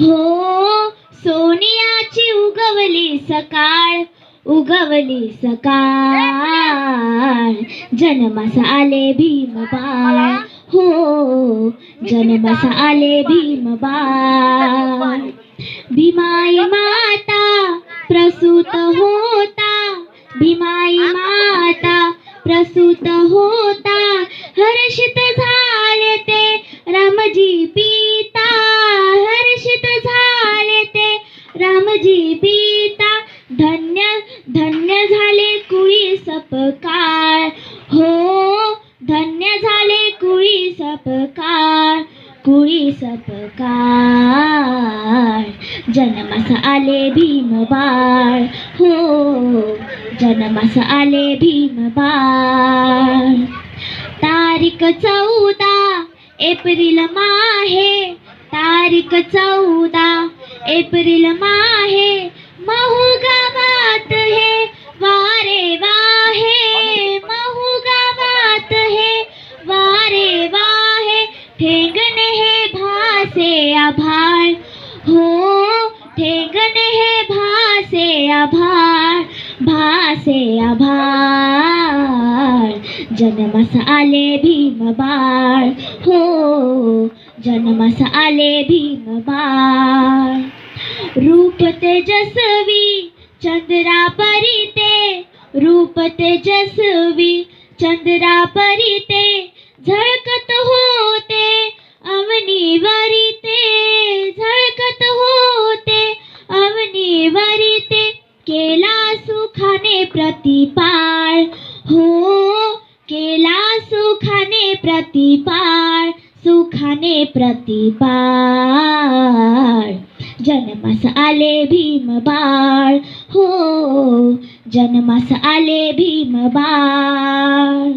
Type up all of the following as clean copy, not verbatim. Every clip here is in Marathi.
हो सोनियाची उगवली सकाळ, उगवली सकाळ, जन्मास आले भीम बाळ. हो जन्मास आले भीम बाळ. भीमाई माता प्रसूत होता, भीमाई माता प्रसूत होता, हर्षित झाले ते रामजी पिता, हर्षित झाले ते रामजी पिता. धन्य धन्य झाले कुळी सपकाळ, हो धन्य झाले कुळी सपकाळ, कुळी सपकाळ. जन्मास आले भीम बाळ, हो जन्मास आले भीम बाळ. तारीख 14 एप्रिल माहे, तारीख 14 एप्रिल माहे, महू गावात हे वारे वाहे, महू गावात हे वारे वाहे, ठेंगणे हे भासे आभाळ, हो ठेंगणे हे भासे आभाळ, भासे आभाळ. जन्मास आले भीम बाळ, हो जन्मास आले भीम बाळ. रूप तेजस्वी चंद्रा परिते, रूप तेजस्वी चंद्रा परिते, झळकत होते अवनीवरी ते, झळकत होते अवनीवरी ते. केला सुखाने प्रतिपाळ, हो केला सुखाने प्रतिपाळ, सुखाने प्रतिपाळ. जन्मास आले भीम बाळ, हो जन्मास आले भीम बाळ.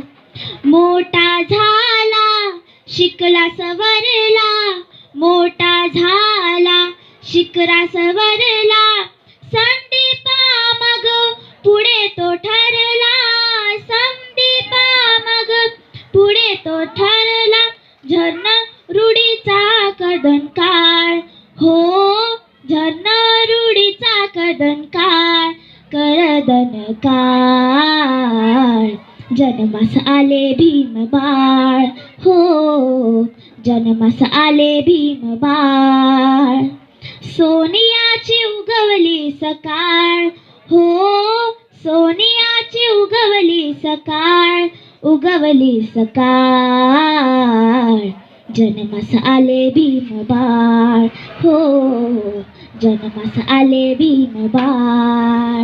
मोठा झाला शिकला सवरला, मोठा झाला शिकला सवरला, संदीपा मग पुढे तो ठरला, संदीपा मग पुढे तो ठरला. झरण रूढीचा कदन काळ, हो झरण रूढीचा कदन काळ, करदन काळ. जन्मास आले भीम बाळ, हो जन्मास आले भीम बाळ. सोनियाची उगवली सकाळ, हो सोनियाची उगवली सकाळ, उगवली सकाळ. जन्मास आले भीम बाळ, हो जन्मास आले भीम बाळ.